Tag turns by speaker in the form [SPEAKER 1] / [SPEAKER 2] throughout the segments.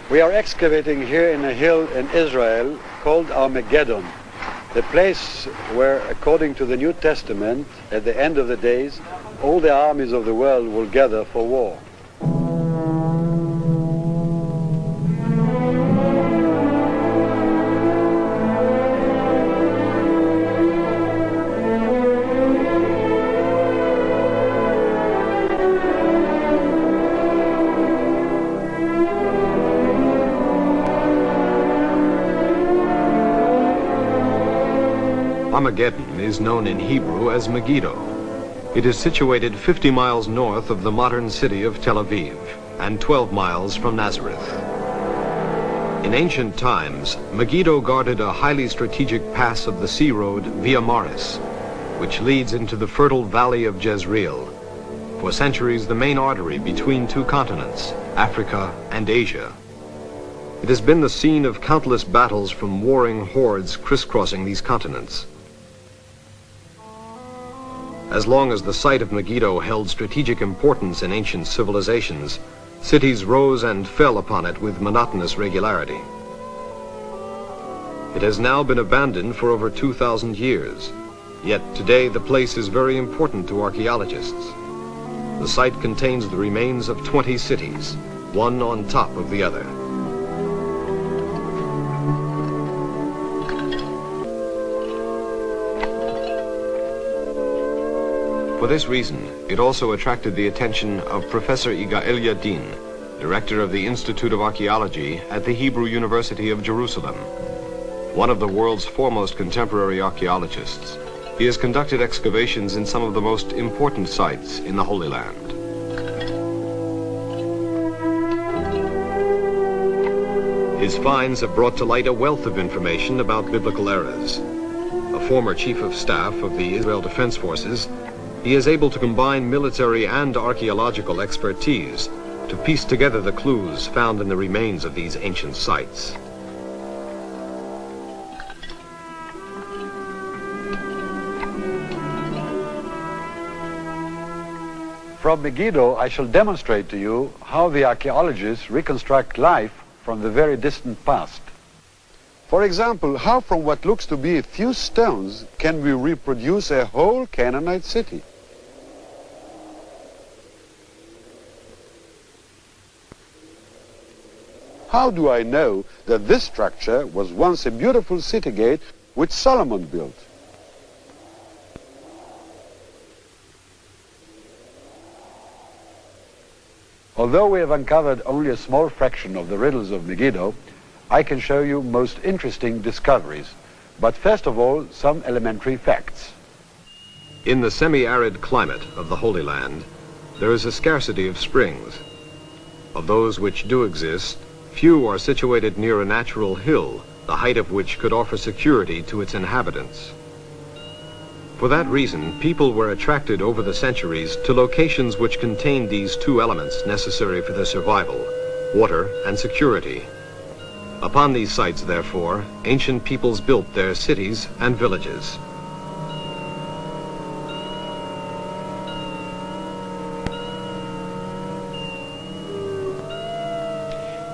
[SPEAKER 1] We are excavating here in a hill in Israel called Armageddon, the place where, according to the New Testament, at the end of the days, all the armies of the world will gather for war.
[SPEAKER 2] Armageddon is known in Hebrew as Megiddo. It is situated 50 miles north of the modern city of Tel Aviv and 12 miles from Nazareth. In ancient times, Megiddo guarded a highly strategic pass of the sea road Via Maris, which leads into the fertile valley of Jezreel, for centuries the main artery between two continents, Africa and Asia. It has been the scene of countless battles from warring hordes crisscrossing these continents. As long as the site of Megiddo held strategic importance in ancient civilizations, cities rose and fell upon it with monotonous regularity. It has now been abandoned for over 2,000 years, yet today the place is very important to archaeologists. The site contains the remains of 20 cities, one on top of the other. For this reason, it also attracted the attention of Professor Yigael Yadin, director of the Institute of Archaeology at the Hebrew University of Jerusalem. One of the world's foremost contemporary archaeologists, he has conducted excavations in some of the most important sites in the Holy Land. His finds have brought to light a wealth of information about biblical eras. A former chief of staff of the Israel Defense Forces, he is able to combine military and archaeological expertise to piece together the clues found in the remains of these ancient sites.
[SPEAKER 1] From Megiddo, I shall demonstrate to you how the archaeologists reconstruct life from the very distant past. For example, how from what looks to be a few stones can we reproduce a whole Canaanite city? How do I know that this structure was once a beautiful city gate which Solomon built? Although we have uncovered only a small fraction of the riddles of Megiddo, I can show you most interesting discoveries. But first of all, some elementary facts.
[SPEAKER 2] In the semi-arid climate of the Holy Land, there is a scarcity of springs. Of those which do exist, few are situated near a natural hill, the height of which could offer security to its inhabitants. For that reason, people were attracted over the centuries to locations which contained these two elements necessary for their survival, water and security. Upon these sites, therefore, ancient peoples built their cities and villages.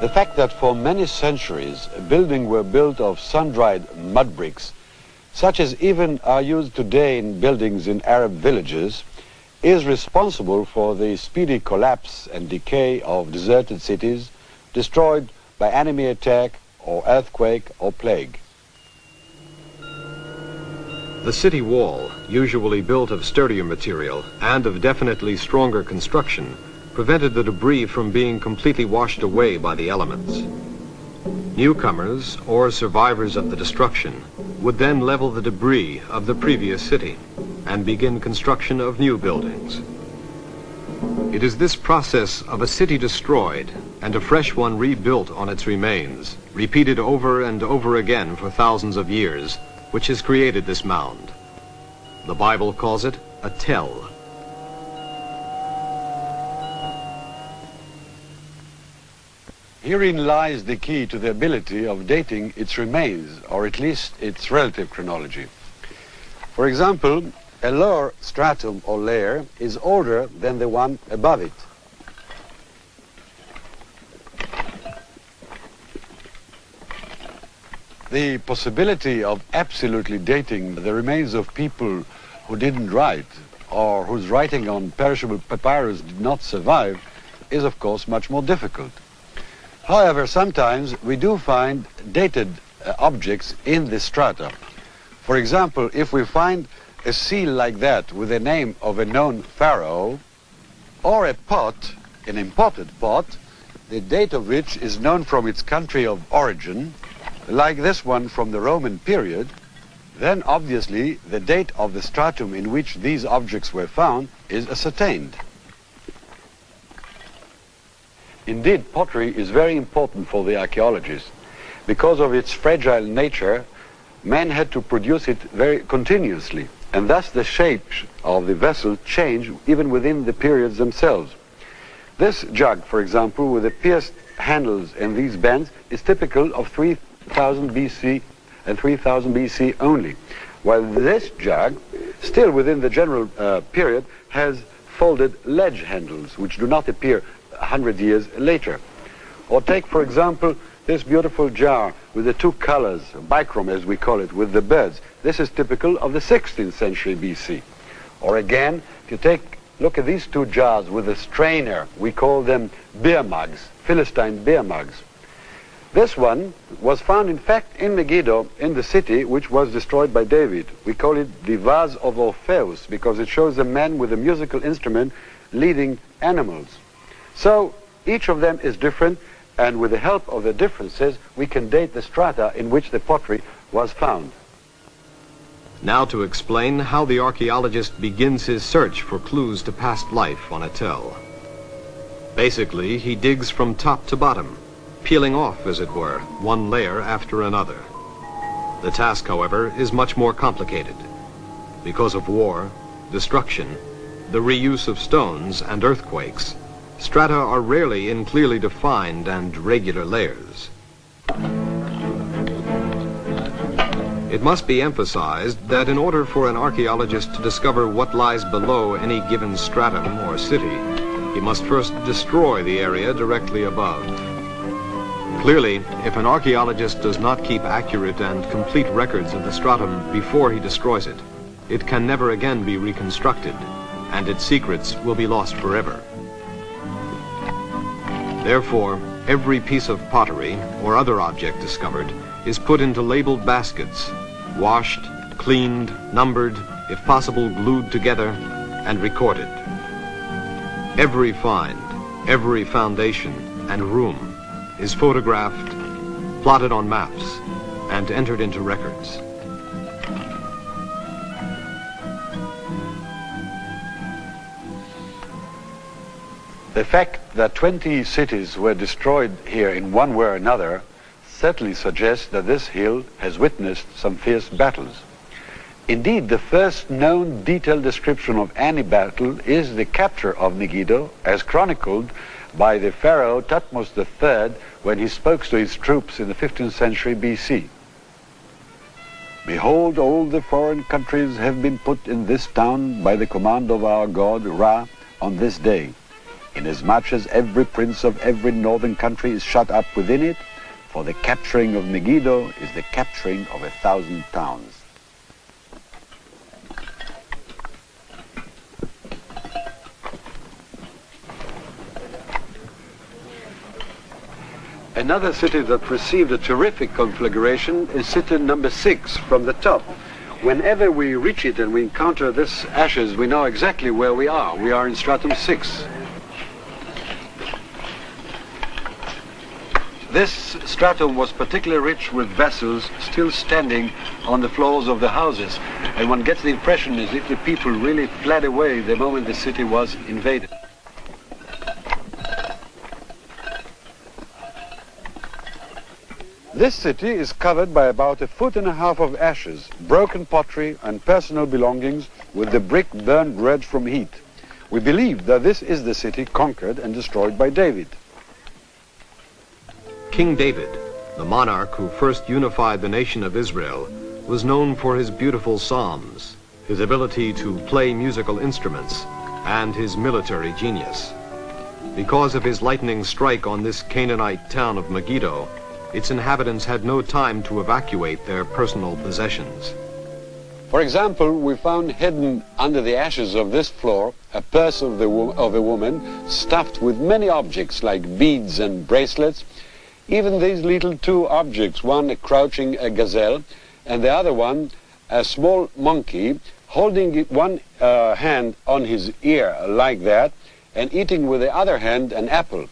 [SPEAKER 1] The fact that for many centuries buildings were built of sun-dried mud bricks, such as even are used today in buildings in Arab villages, is responsible for the speedy collapse and decay of deserted cities destroyed by enemy attack or earthquake or plague.
[SPEAKER 2] The city wall, usually built of sturdier material and of definitely stronger construction, prevented the debris from being completely washed away by the elements. Newcomers, or survivors of the destruction, would then level the debris of the previous city and begin construction of new buildings. It is this process of a city destroyed and a fresh one rebuilt on its remains, repeated over and over again for thousands of years, which has created this mound. The Bible calls it a tell.
[SPEAKER 1] Herein lies the key to the ability of dating its remains, or at least its relative chronology. For example, a lower stratum or layer is older than the one above it. The possibility of absolutely dating the remains of people who didn't write or whose writing on perishable papyrus did not survive is of course much more difficult. However, sometimes we do find dated objects in the strata. For example, if we find a seal like that with the name of a known pharaoh, or a pot, an imported pot, the date of which is known from its country of origin, like this one from the Roman period, then obviously the date of the stratum in which these objects were found is ascertained. Indeed, pottery is very important for the archaeologists. Because of its fragile nature, man had to produce it very continuously, and thus the shape of the vessel changed even within the periods themselves. This jug, for example, with the pierced handles and these bends, is typical of 3000 BC and 3000 BC only, while this jug, still within the general period, has folded ledge handles, which do not appear 100 years later. Or take, for example, this beautiful jar with the two colors, bichrome as we call it, with the birds. This is typical of the 16th century BC. Or again, if you look at these two jars with a strainer, we call them beer mugs, Philistine beer mugs. This one was found in fact in Megiddo, in the city which was destroyed by David. We call it the vase of Orpheus because it shows a man with a musical instrument leading animals. So each of them is different, and with the help of the differences we can date the strata in which the pottery was found.
[SPEAKER 2] Now to explain how the archaeologist begins his search for clues to past life on a tell. Basically, he digs from top to bottom, peeling off, as it were, one layer after another. The task, however, is much more complicated. Because of war, destruction, the reuse of stones, and earthquakes, strata are rarely in clearly defined and regular layers. It must be emphasized that in order for an archaeologist to discover what lies below any given stratum or city, he must first destroy the area directly above. Clearly, if an archaeologist does not keep accurate and complete records of the stratum before he destroys it, it can never again be reconstructed, and its secrets will be lost forever. Therefore, every piece of pottery or other object discovered is put into labeled baskets, washed, cleaned, numbered, if possible glued together, and recorded. Every find, every foundation and room is photographed, plotted on maps, and entered into records.
[SPEAKER 1] The fact that 20 cities were destroyed here in one way or another certainly suggests that this hill has witnessed some fierce battles. Indeed, the first known detailed description of any battle is the capture of Megiddo, as chronicled by the pharaoh Thutmose III when he spoke to his troops in the 15th century BC. Behold, all the foreign countries have been put in this town by the command of our god Ra on this day, inasmuch as every prince of every northern country is shut up within it, for the capturing of Megiddo is the capturing of 1,000 towns. Another city that received a terrific conflagration is city number 6 from the top. Whenever we reach it and we encounter this ashes, we know exactly where we are. We are in stratum 6. This stratum was particularly rich with vessels still standing on the floors of the houses, and one gets the impression as if the people really fled away the moment the city was invaded. This city is covered by about 1.5 feet of ashes, broken pottery and personal belongings, with the brick burned red from heat. We believe that this is the city conquered and destroyed by David.
[SPEAKER 2] King David, the monarch who first unified the nation of Israel, was known for his beautiful psalms, his ability to play musical instruments, and his military genius. Because of his lightning strike on this Canaanite town of Megiddo, its inhabitants had no time to evacuate their personal possessions.
[SPEAKER 1] For example, we found hidden under the ashes of this floor a purse of a woman stuffed with many objects like beads and bracelets. Even these little two objects, one a crouching gazelle and the other one a small monkey, holding one hand on his ear like that and eating with the other hand an apple,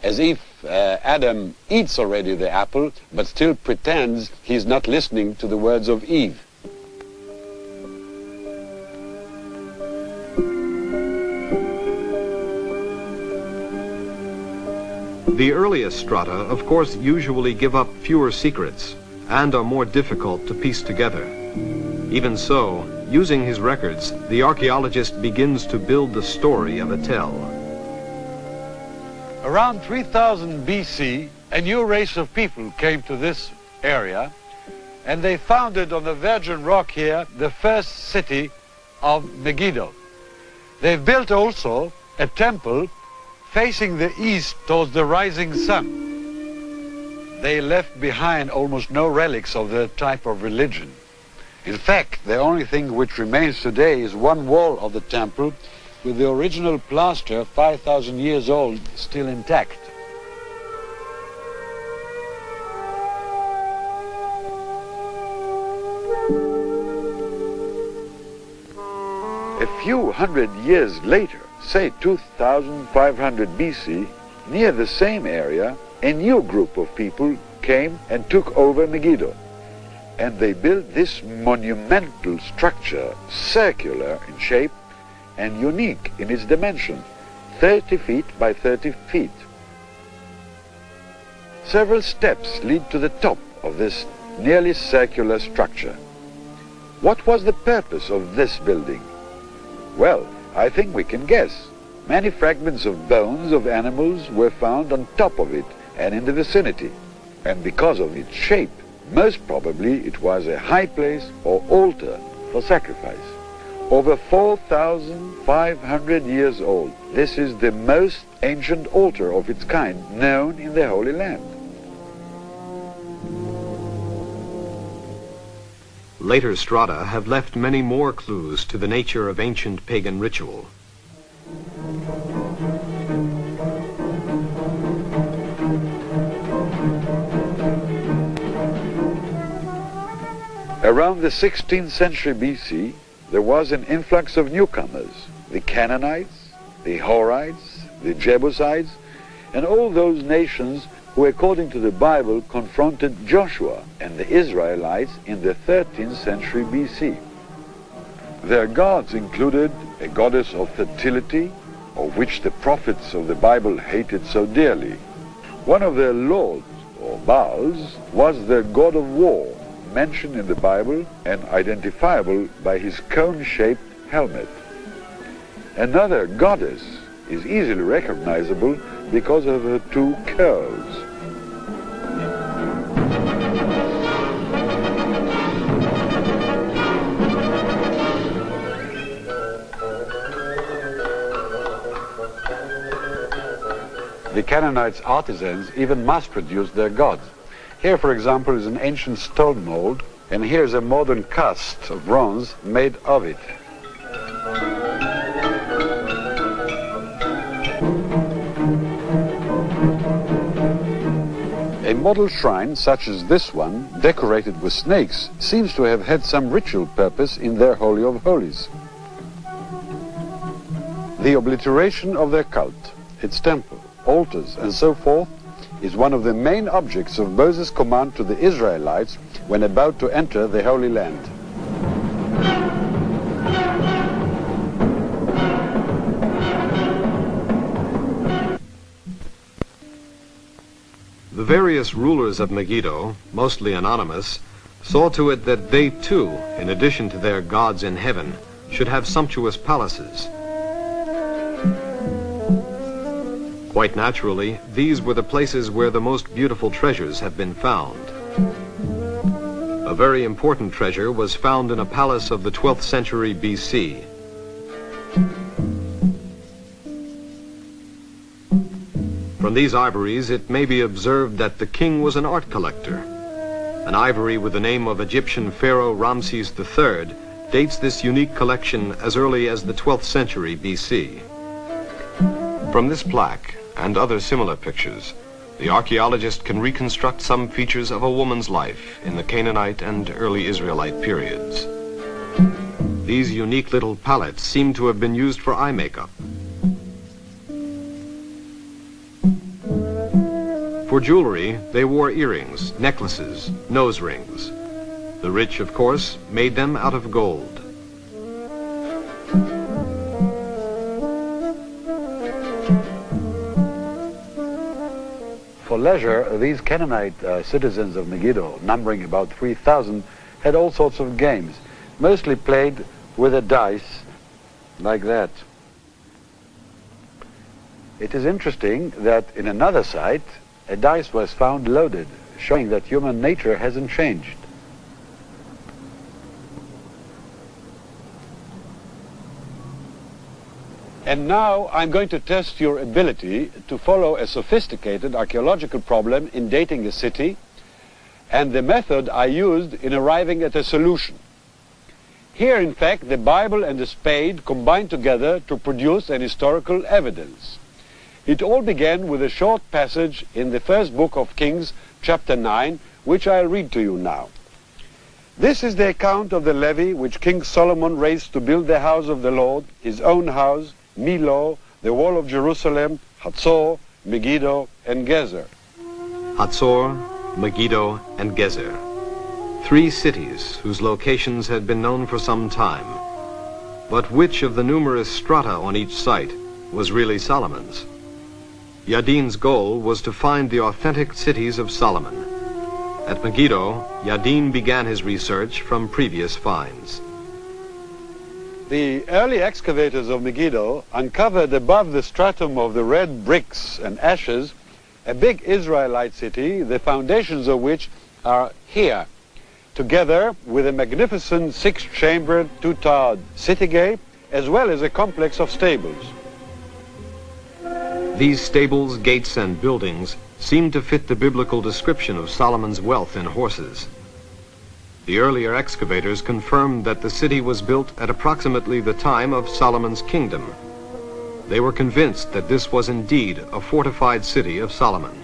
[SPEAKER 1] as if Adam eats already the apple but still pretends he's not listening to the words of Eve.
[SPEAKER 2] The earliest strata, of course, usually give up fewer secrets and are more difficult to piece together. Even so, using his records, the archaeologist begins to build the story of a tell.
[SPEAKER 1] Around 3000 BC, a new race of people came to this area, and they founded on the virgin rock here the first city of Megiddo. They built also a temple facing the east towards the rising sun. They left behind almost no relics of their type of religion. In fact, the only thing which remains today is one wall of the temple with the original plaster, 5,000 years old, still intact. A few hundred years later, say 2500 BC, near the same area, a new group of people came and took over Megiddo. And they built this monumental structure, circular in shape and unique in its dimension, 30 feet by 30 feet. Several steps lead to the top of this nearly circular structure. What was the purpose of this building? Well, I think we can guess. Many fragments of bones of animals were found on top of it and in the vicinity. And because of its shape, most probably it was a high place or altar for sacrifice. Over 4,500 years old, this is the most ancient altar of its kind known in the Holy Land.
[SPEAKER 2] Later strata have left many more clues to the nature of ancient pagan ritual.
[SPEAKER 1] Around the 16th century BC, there was an influx of newcomers, the Canaanites, the Horites, the Jebusites, and all those nations who, according to the Bible, confronted Joshua and the Israelites in the 13th century BC. Their gods included a goddess of fertility, of which the prophets of the Bible hated so dearly. One of their lords, or Baals, was their god of war, mentioned in the Bible and identifiable by his cone-shaped helmet. Another goddess is easily recognizable because of her two curls. The Canaanites' artisans even mass-produced their gods. Here, for example, is an ancient stone mold, and here is a modern cast of bronze made of it. A model shrine, such as this one, decorated with snakes, seems to have had some ritual purpose in their Holy of Holies. The obliteration of their cult, its temple, altars, and so forth, is one of the main objects of Moses' command to the Israelites when about to enter the Holy Land.
[SPEAKER 2] The various rulers of Megiddo, mostly anonymous, saw to it that they too, in addition to their gods in heaven, should have sumptuous palaces. Quite naturally, these were the places where the most beautiful treasures have been found. A very important treasure was found in a palace of the 12th century BC. From these ivories, it may be observed that the king was an art collector. An ivory with the name of Egyptian pharaoh Ramses III dates this unique collection as early as the 12th century BC. From this plaque and other similar pictures, the archaeologist can reconstruct some features of a woman's life in the Canaanite and early Israelite periods. These unique little palettes seem to have been used for eye makeup. For jewelry, they wore earrings, necklaces, nose rings. The rich, of course, made them out of gold.
[SPEAKER 1] For leisure, these Canaanite citizens of Megiddo, numbering about 3,000, had all sorts of games, mostly played with a dice like that. It is interesting that in another site, a dice was found loaded, showing that human nature hasn't changed. And now I'm going to test your ability to follow a sophisticated archaeological problem in dating a city and the method I used in arriving at a solution. Here, in fact, the Bible and the spade combined together to produce an historical evidence. It all began with a short passage in the first book of Kings, chapter 9, which I'll read to you now. This is the account of the levy which King Solomon raised to build the house of the Lord, his own house, Milo, the wall of Jerusalem, Hatzor, Megiddo, and Gezer.
[SPEAKER 2] Hatzor, Megiddo, and Gezer. 3 cities whose locations had been known for some time. But which of the numerous strata on each site was really Solomon's? Yadin's goal was to find the authentic cities of Solomon. At Megiddo, Yadin began his research from previous finds.
[SPEAKER 1] The early excavators of Megiddo uncovered above the stratum of the red bricks and ashes a big Israelite city, the foundations of which are here, together with a magnificent 6-chambered, 2-towered city gate, as well as a complex of stables.
[SPEAKER 2] These stables, gates, and buildings seem to fit the biblical description of Solomon's wealth in horses. The earlier excavators confirmed that the city was built at approximately the time of Solomon's kingdom. They were convinced that this was indeed a fortified city of Solomon.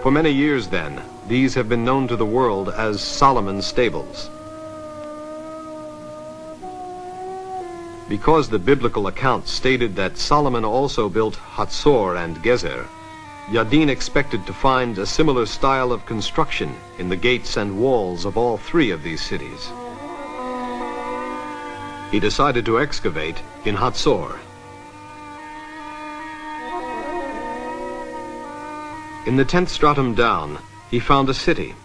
[SPEAKER 2] For many years then, these have been known to the world as Solomon's stables. Because the biblical account stated that Solomon also built Hatzor and Gezer, Yadin expected to find a similar style of construction in the gates and walls of all 3 of these cities. He decided to excavate in Hatzor. In the 10th stratum down, he found a city.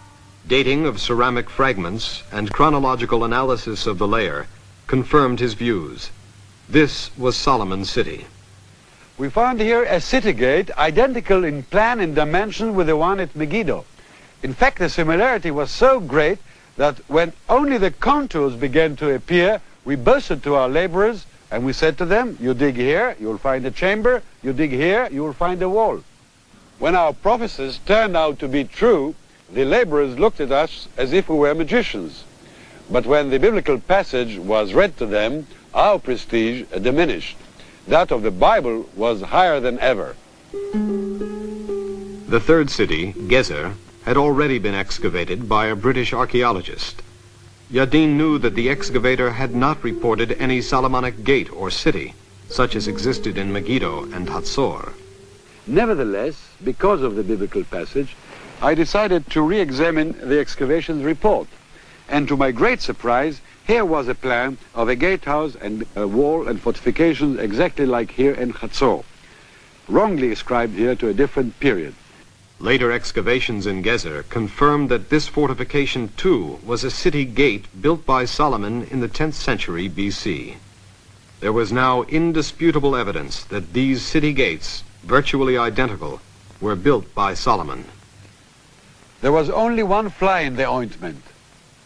[SPEAKER 2] Dating of ceramic fragments and chronological analysis of the layer confirmed his views. This was Solomon's city.
[SPEAKER 1] We found here a city gate identical in plan and dimension with the one at Megiddo. In fact, the similarity was so great that when only the contours began to appear, we boasted to our laborers and we said to them, you dig here, you'll find a chamber, you dig here, you will find a wall. When our prophecies turned out to be true, the laborers looked at us as if we were magicians. But when the biblical passage was read to them, our prestige diminished. That of the Bible was higher than ever.
[SPEAKER 2] The 3rd city, Gezer, had already been excavated by a British archaeologist. Yadin knew that the excavator had not reported any Solomonic gate or city, such as existed in Megiddo and Hatzor.
[SPEAKER 1] Nevertheless, because of the biblical passage, I decided to re-examine the excavations report. And to my great surprise, here was a plan of a gatehouse and a wall and fortifications exactly like here in Hatzor, wrongly ascribed here to a different period.
[SPEAKER 2] Later excavations in Gezer confirmed that this fortification too was a city gate built by Solomon in the 10th century BC. There was now indisputable evidence that these city gates, virtually identical, were built by Solomon.
[SPEAKER 1] There was only one fly in the ointment.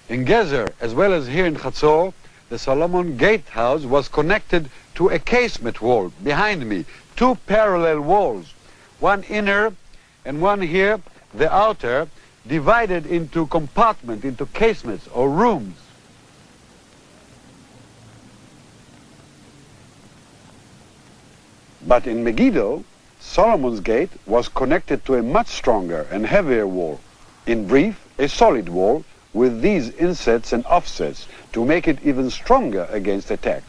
[SPEAKER 1] In Gezer, as well as here in Hatzor, the Solomon gatehouse was connected to a casement wall behind me, 2 parallel walls, one inner and one here, the outer, divided into compartments, into casemates or rooms. But in Megiddo, Solomon's gate was connected to a much stronger and heavier wall. In brief, a solid wall with these insets and offsets to make it even stronger against attack.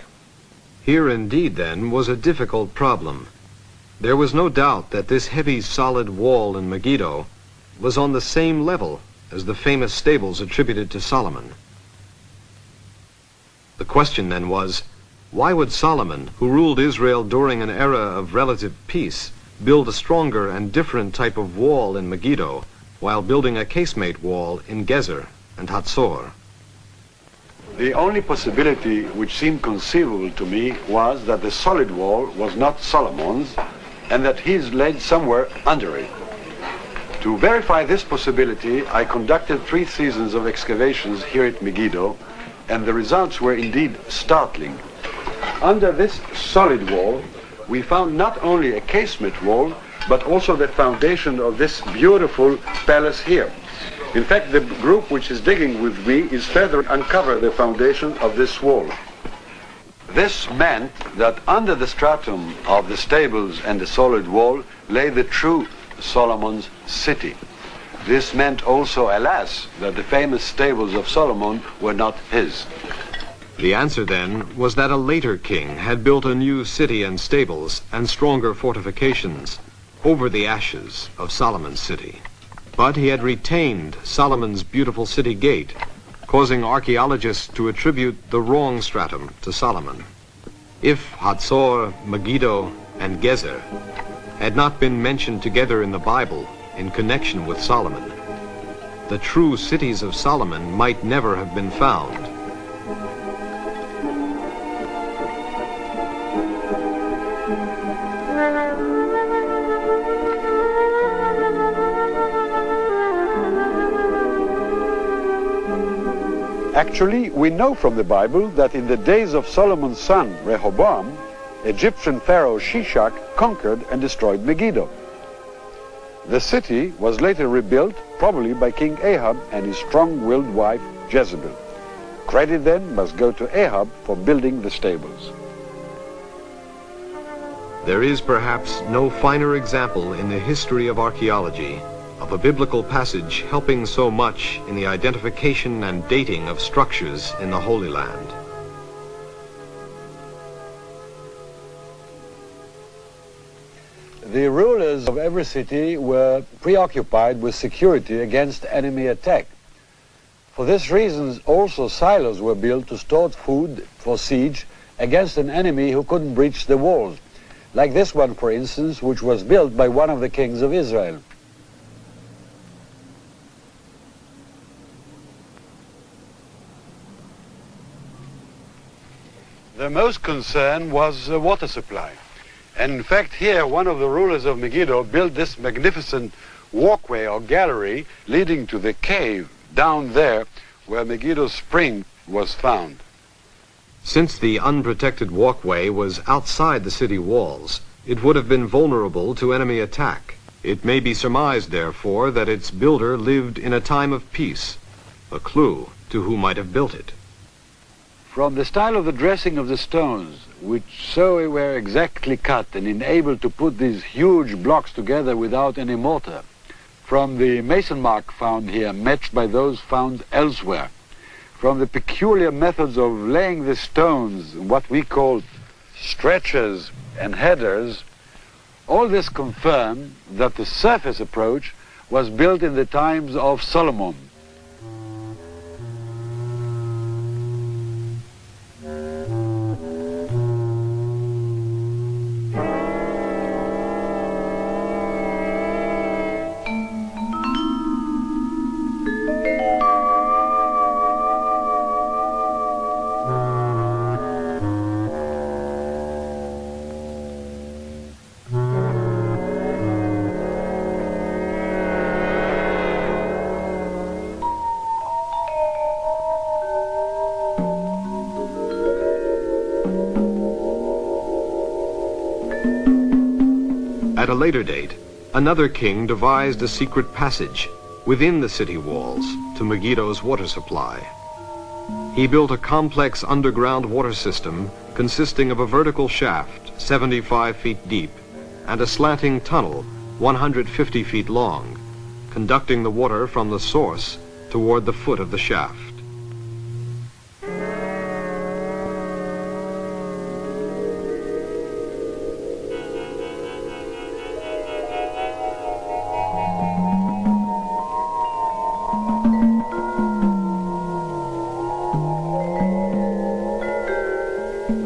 [SPEAKER 2] Here indeed, then, was a difficult problem. There was no doubt that this heavy solid wall in Megiddo was on the same level as the famous stables attributed to Solomon. The question then was, why would Solomon, who ruled Israel during an era of relative peace, build a stronger and different type of wall in Megiddo while building a casemate wall in Gezer and Hatzor?
[SPEAKER 1] The only possibility which seemed conceivable to me was that the solid wall was not Solomon's and that his laid somewhere under it. To verify this possibility, I conducted 3 seasons of excavations here at Megiddo, and the results were indeed startling. Under this solid wall, we found not only a casement wall, but also the foundation of this beautiful palace here. In fact, the group which is digging with me is further uncover the foundation of this wall. This meant that under the stratum of the stables and the solid wall lay the true Solomon's city. This meant also, alas, that the famous stables of Solomon were not his.
[SPEAKER 2] The answer then was that a later king had built a new city and stables and stronger fortifications over the ashes of Solomon's city. But he had retained Solomon's beautiful city gate, causing archaeologists to attribute the wrong stratum to Solomon. If Hatzor, Megiddo, and Gezer had not been mentioned together in the Bible in connection with Solomon, the true cities of Solomon might never have been found.
[SPEAKER 1] Actually, we know from the Bible that in the days of Solomon's son, Rehoboam, Egyptian Pharaoh Shishak conquered and destroyed Megiddo. The city was later rebuilt, probably by King Ahab and his strong-willed wife, Jezebel. Credit then must go to Ahab for building the stables.
[SPEAKER 2] There is perhaps no finer example in the history of archaeology of a biblical passage helping so much in the identification and dating of structures in the Holy Land.
[SPEAKER 1] The rulers of every city were preoccupied with security against enemy attack. For this reason, also silos were built to store food for siege against an enemy who couldn't breach the walls, like this one, for instance, which was built by one of the kings of Israel. The most concern was the water supply. And in fact, here, one of the rulers of Megiddo built this magnificent walkway or gallery leading to the cave down there where Megiddo Spring was found.
[SPEAKER 2] Since the unprotected walkway was outside the city walls, it would have been vulnerable to enemy attack. It may be surmised, therefore, that its builder lived in a time of peace, a clue to who might have built it.
[SPEAKER 1] From the style of the dressing of the stones, which so were exactly cut and enabled to put these huge blocks together without any mortar, from the mason mark found here matched by those found elsewhere, from the peculiar methods of laying the stones, what we call stretchers and headers, all this confirmed that the surface approach was built in the times of Solomon.
[SPEAKER 2] At a later date, Another king devised a secret passage within the city walls to Megiddo's water supply. He built a complex underground water system consisting of a vertical shaft 75 feet deep and a slanting tunnel 150 feet long, conducting the water from the source toward the foot of the shaft.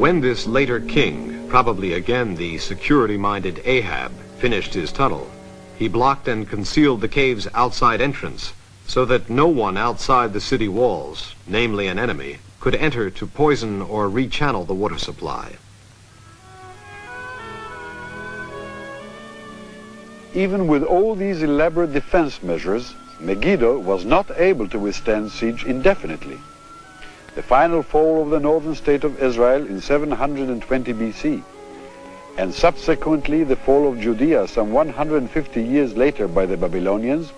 [SPEAKER 2] When this later king, probably again the security-minded Ahab, finished his tunnel, he blocked and concealed the cave's outside entrance so that no one outside the city walls, namely an enemy, could enter to poison or rechannel the water supply.
[SPEAKER 1] Even with all these elaborate defense measures, Megiddo was not able to withstand siege indefinitely. The final fall of the northern state of Israel in 720 BC, and subsequently the fall of Judea some 150 years later by the Babylonians,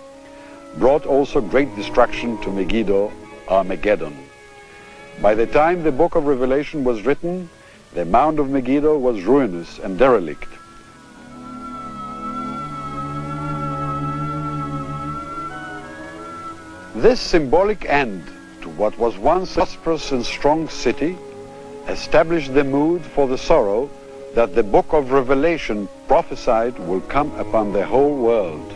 [SPEAKER 1] brought also great destruction to Megiddo, Armageddon. By the time the book of Revelation was written, the Mound of Megiddo was ruinous and derelict. This symbolic end to what was once a prosperous and strong city established the mood for the sorrow that the book of Revelation prophesied will come upon the whole world.